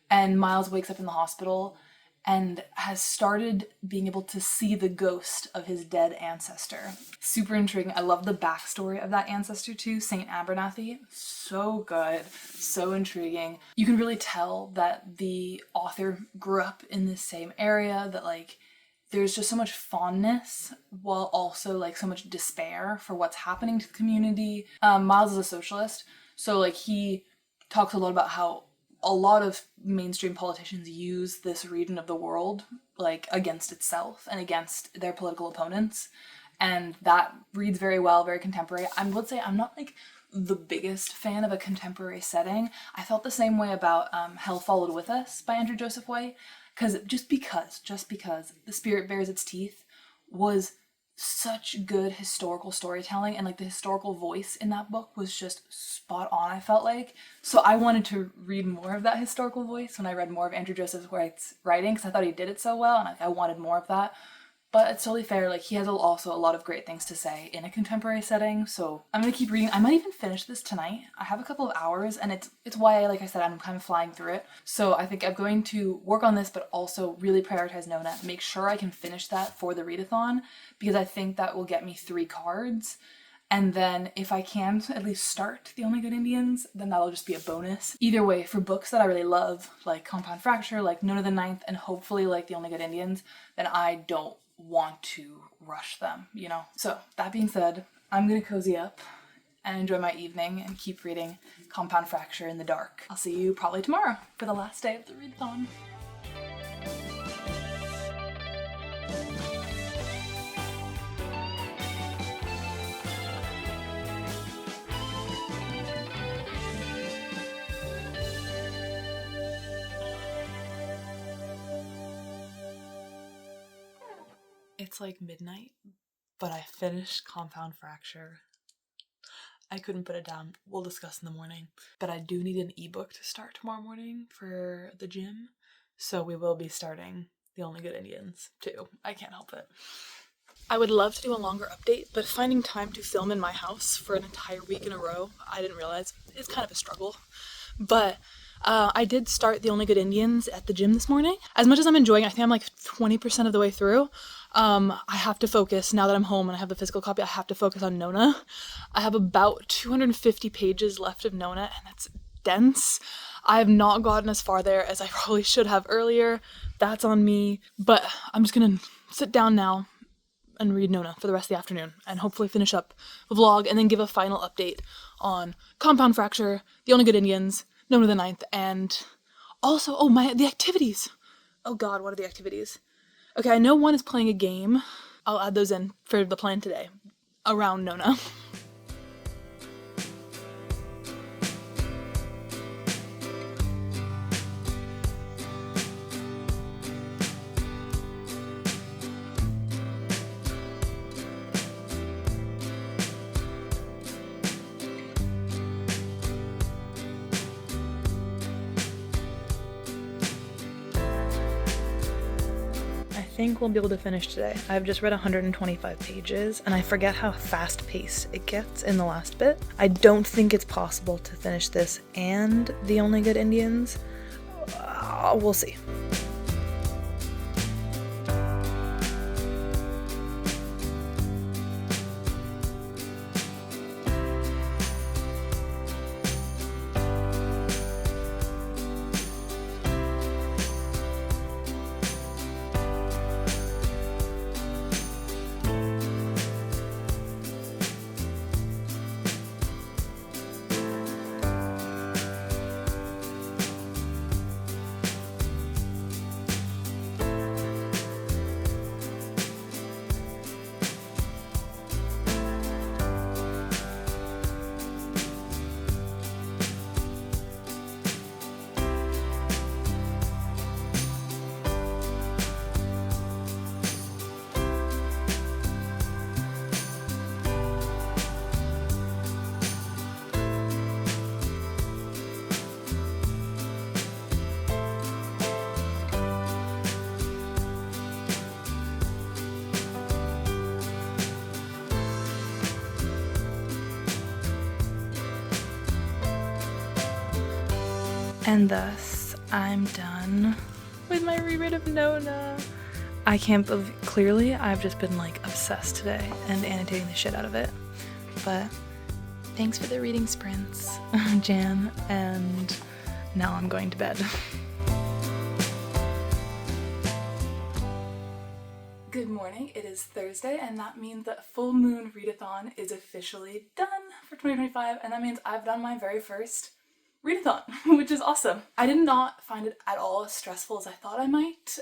And Miles wakes up in the hospital and has started being able to see the ghost of his dead ancestor. Super intriguing. I love the backstory of that ancestor too, Saint Abernathy. So good, so intriguing. You can really tell that the author grew up in this same area, that like there's just so much fondness while also like so much despair for what's happening to the community. Miles is a socialist, so like he talks a lot about how a lot of mainstream politicians use this region of the world like against itself and against their political opponents, and that reads very well, very contemporary. I would say I'm not like the biggest fan of a contemporary setting. I felt the same way about Hell Followed With Us by Andrew Joseph White, just because The Spirit Bears Its Teeth was such good historical storytelling, and like the historical voice in that book was just spot on, I felt like. So I wanted to read more of that historical voice when I read more of Andrew Joseph White's writing, because I thought he did it so well and I wanted more of that. But it's totally fair, like he has also a lot of great things to say in a contemporary setting, so I'm gonna keep reading. I might even finish this tonight. I have a couple of hours, and it's why, like I said, I'm kind of flying through it. So I think I'm going to work on this, but also really prioritize Nona, make sure I can finish that for the readathon, because I think that will get me 3 cards. And then if I can at least start The Only Good Indians, then that'll just be a bonus. Either way, for books that I really love, like Compound Fracture, like Nona the Ninth, and hopefully like The Only Good Indians, then I don't want to rush them, you know? So that being said, I'm gonna cozy up and enjoy my evening and keep reading Compound Fracture in the dark. I'll see you probably tomorrow for the last day of the readathon. It's like midnight, but I finished Compound Fracture. I couldn't put it down. We'll discuss in the morning. But I do need an ebook to start tomorrow morning for the gym. So we will be starting The Only Good Indians too. I can't help it. I would love to do a longer update, but finding time to film in my house for an entire week in a row, I didn't realize, is kind of a struggle. But I did start The Only Good Indians at the gym this morning. As much as I'm enjoying it, I think I'm like 20% of the way through. I have to focus, now that I'm home and I have the physical copy, I have to focus on Nona. I have about 250 pages left of Nona, and that's dense. I have not gotten as far there as I probably should have earlier. That's on me. But I'm just gonna sit down now and read Nona for the rest of the afternoon and hopefully finish up the vlog and then give a final update on Compound Fracture, The Only Good Indians, Nona the Ninth, and also, the activities. Oh god, what are the activities? Okay, I know one is playing a game. I'll add those in for the plan today around Nona. I think we'll be able to finish today. I've just read 125 pages and I forget how fast-paced it gets in the last bit. I don't think it's possible to finish this and The Only Good Indians. We'll see. And thus, I'm done with my reread of Nona. I can't believe, clearly, I've just been like obsessed today and annotating the shit out of it. But thanks for the reading sprints, Jan, and now I'm going to bed. Good morning, it is Thursday, and that means that Full Moon Readathon is officially done for 2025, and that means I've done my very first readathon, which is awesome. I did not find it at all as stressful as I thought I might,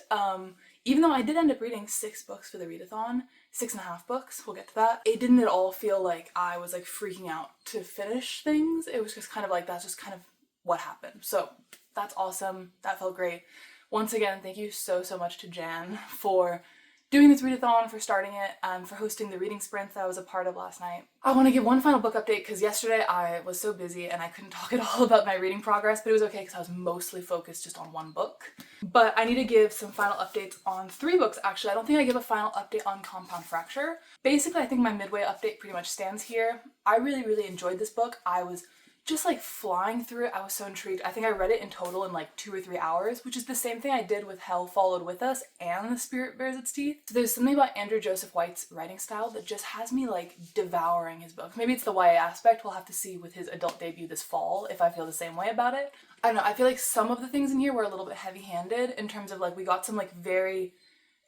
even though I did end up reading 6 books for the readathon, 6.5 books, we'll get to that. It didn't at all feel like I was like freaking out to finish things. It was just kind of like, that's just kind of what happened. So that's awesome, that felt great. Once again, thank you so much to Jan for doing this readathon, for starting it, and for hosting the reading sprint that I was a part of last night. I want to give one final book update because yesterday I was so busy and I couldn't talk at all about my reading progress, but it was okay because I was mostly focused just on one book. But I need to give some final updates on 3 books actually. I don't think I give a final update on Compound Fracture. Basically, I think my midway update pretty much stands here. I really enjoyed this book. I was just like flying through it. I was so intrigued. I think I read it in total in like 2 or 3 hours, which is the same thing I did with Hell Followed With Us and The Spirit Bears Its Teeth. So there's something about Andrew Joseph White's writing style that just has me like devouring his book. Maybe it's the YA aspect. We'll have to see with his adult debut this fall if I feel the same way about it. I don't know, I feel like some of the things in here were a little bit heavy-handed in terms of like we got some like very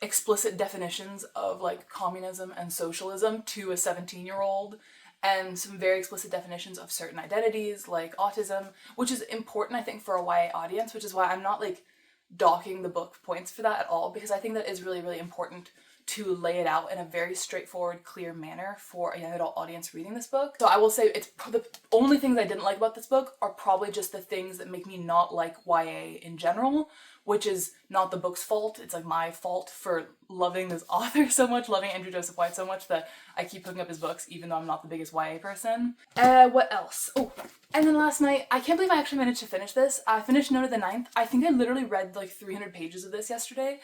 explicit definitions of like communism and socialism to a 17-year-old, and some very explicit definitions of certain identities like autism, which is important I think for a YA audience, which is why I'm not like docking the book points for that at all, because I think that is really important to lay it out in a very straightforward, clear manner for a young adult audience reading this book. So I will say the only things I didn't like about this book are probably just the things that make me not like YA in general, which is not the book's fault. It's like my fault for loving this author so much, loving Andrew Joseph White so much that I keep picking up his books even though I'm not the biggest YA person. What else? Oh, and then last night, I can't believe I actually managed to finish this. I finished Nona the Ninth. I think I literally read like 300 pages of this yesterday,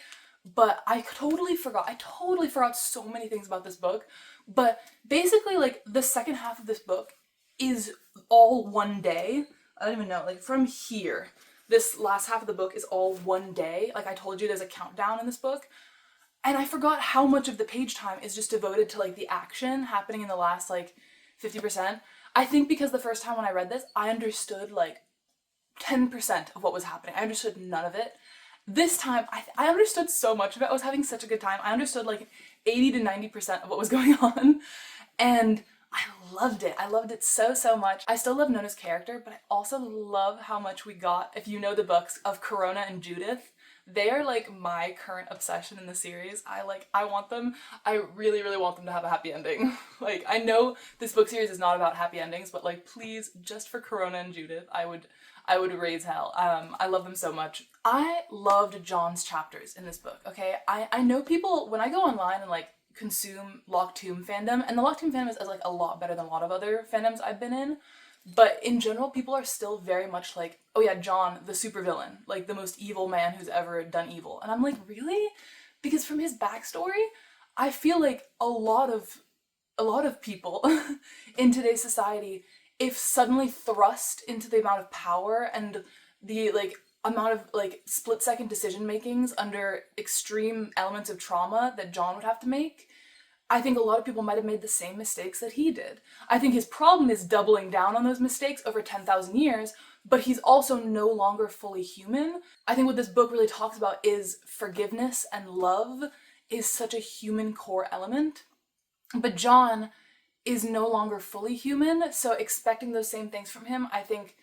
but I totally forgot so many things about this book. But basically, like, the second half of this book is all one day. I don't even know, like, from here, this last half of the book is all one day. Like I told you, there's a countdown in this book. And I forgot how much of the page time is just devoted to, like, the action happening in the last, like, 50%. I think because the first time when I read this, I understood, like, 10% of what was happening. I understood none of it. This time, I understood so much of it. I was having such a good time. I understood, like, 80 to 90% of what was going on. And I loved it. I loved it so, so much. I still love Nona's character, but I also love how much we got, if you know the books, of Corona and Judith. They are like my current obsession in the series. I want them, I really, really want them to have a happy ending. Like, I know this book series is not about happy endings, but like, please, just for Corona and Judith, I would raise hell. I love them so much. I loved John's chapters in this book, okay? I know people, when I go online and like consume Locked Tomb fandom, and the Locked Tomb fandom is like a lot better than a lot of other fandoms I've been in, but in general, people are still very much like, oh yeah, John, the supervillain, like the most evil man who's ever done evil. And I'm like, really? Because from his backstory, I feel like a lot of people in today's society, if suddenly thrust into the amount of power and the like amount of like split-second decision makings under extreme elements of trauma that John would have to make, I think a lot of people might have made the same mistakes that he did. I think his problem is doubling down on those mistakes over 10,000 years, but he's also no longer fully human. I think what this book really talks about is forgiveness, and love is such a human core element. But John is no longer fully human, so expecting those same things from him, I think,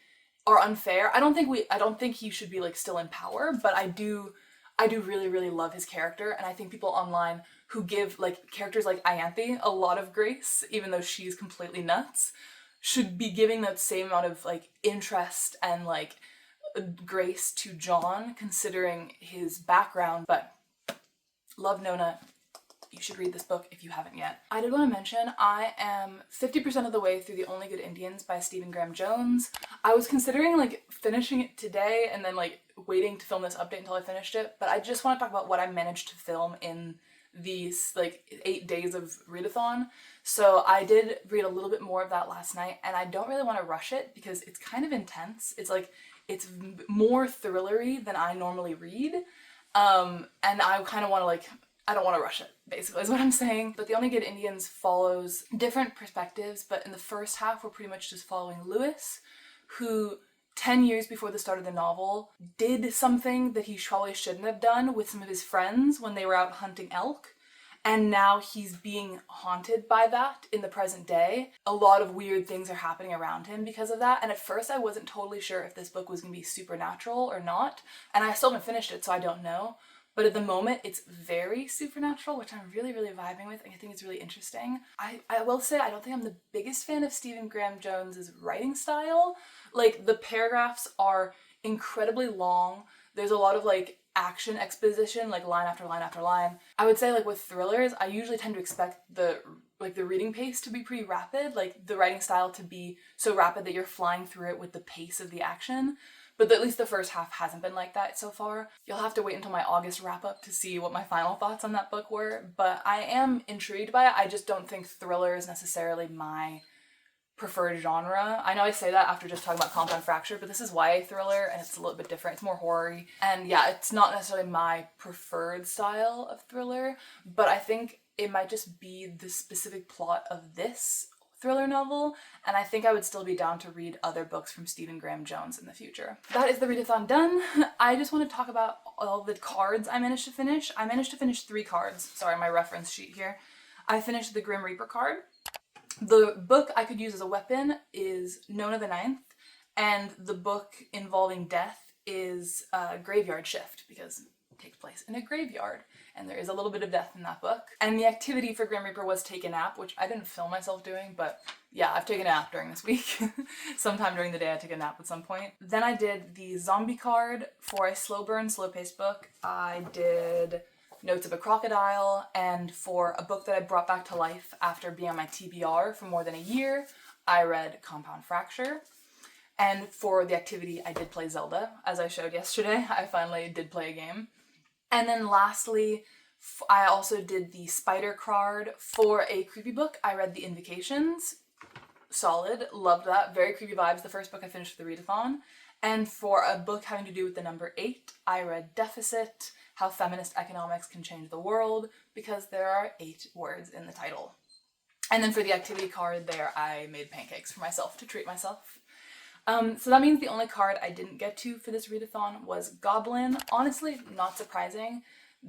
are unfair. I don't think he should be like still in power, but I do really, really love his character, and I think people online who give like characters like Ianthe a lot of grace, even though she's completely nuts, should be giving that same amount of like interest and like grace to John, considering his background. But love Nona. You should read this book if you haven't yet. I did want to mention, I am 50% of the way through The Only Good Indians by Stephen Graham Jones. I was considering like finishing it today and then like waiting to film this update until I finished it, but I just want to talk about what I managed to film in these like 8 days of readathon. So I did read a little bit more of that last night, and I don't really want to rush it because it's kind of intense. It's like, it's more thrillery than I normally read, and I kind of want to like, I don't want to rush it, basically, is what I'm saying. But The Only Good Indians follows different perspectives, but in the first half, we're pretty much just following Lewis, who 10 years before the start of the novel did something that he probably shouldn't have done with some of his friends when they were out hunting elk. And now he's being haunted by that in the present day. A lot of weird things are happening around him because of that. And at first I wasn't totally sure if this book was going to be supernatural or not. And I still haven't finished it, so I don't know. But at the moment, it's very supernatural, which I'm really, really vibing with, and I think it's really interesting. I will say I don't think I'm the biggest fan of Stephen Graham Jones's writing style. Like, the paragraphs are incredibly long. There's a lot of, like, action exposition, like, line after line after line. I would say, like, with thrillers, I usually tend to expect the reading pace to be pretty rapid, like, the writing style to be so rapid that you're flying through it with the pace of the action. But at least the first half hasn't been like that so far. You'll have to wait until my August wrap-up to see what my final thoughts on that book were, but I am intrigued by it. I just don't think thriller is necessarily my preferred genre. I know I say that after just talking about Compound Fracture, but this is YA thriller, and it's a little bit different. It's more horror-y. And yeah, it's not necessarily my preferred style of thriller, but I think it might just be the specific plot of this thriller novel, and I think I would still be down to read other books from Stephen Graham Jones in the future. That is the readathon done. I just want to talk about all the cards I managed to finish. I managed to finish 3 cards. Sorry, my reference sheet here. I finished the Grim Reaper card. The book I could use as a weapon is Nona the Ninth, and the book involving death is Graveyard Shift, because it takes place in a graveyard. and there is a little bit of death in that book. And the activity for Grim Reaper was take a nap, which I didn't film myself doing, but yeah, I've taken a nap during this week. Sometime during the day I took a nap at some point. Then I did the zombie card for a slow burn, slow paced book. I did Notes of a Crocodile, and for a book that I brought back to life after being on my TBR for more than a year, I read Compound Fracture. And for the activity, I did play Zelda. As I showed yesterday, I finally did play a game. And then lastly, I also did the spider card for a creepy book. I read The Invocations. Solid. Loved that. Very creepy vibes. The first book I finished for the readathon. And for a book having to do with the number 8, I read Deficit, How Feminist Economics Can Change the World, because there are 8 words in the title. And then for the activity card there, I made pancakes for myself to treat myself. So that means the only card I didn't get to for this readathon was Goblin. Honestly, not surprising,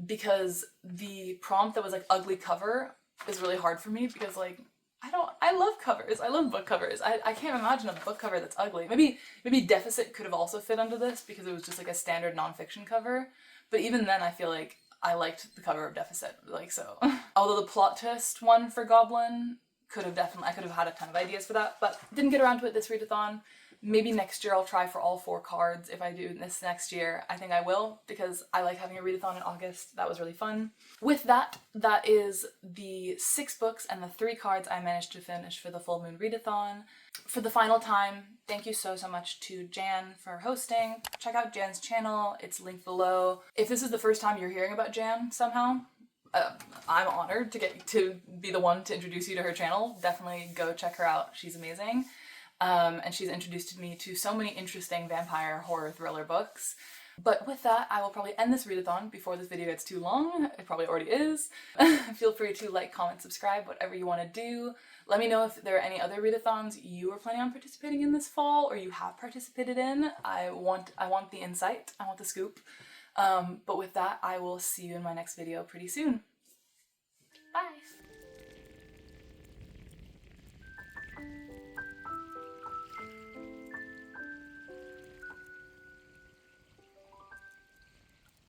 because the prompt that was like ugly cover is really hard for me, because like, I love covers. I love book covers. I can't imagine a book cover that's ugly. Maybe Deficit could have also fit under this because it was just like a standard nonfiction cover. But even then, I feel like I liked the cover of Deficit, like so. Although the plot twist one for Goblin I could have had a ton of ideas for that, but didn't get around to it this readathon. Maybe next year I'll try for all 4 cards. If I do this next year, I think I will, because I like having a readathon in August. That was really fun. With that, that is the 6 books and the 3 cards I managed to finish for the full moon readathon. For the final time, thank you so much to Jan for hosting. Check out Jan's channel, it's linked below. If this is the first time you're hearing about Jan somehow, I'm honored to get to be the one to introduce you to her channel. Definitely go check her out, she's amazing. And she's introduced me to so many interesting vampire horror thriller books. But with that, I will probably end this readathon before this video gets too long. It probably already is. Feel free to like, comment, subscribe, whatever you want to do. Let me know if there are any other readathons you are planning on participating in this fall, or you have participated in. I want the insight. I want the scoop. But with that, I will see you in my next video pretty soon.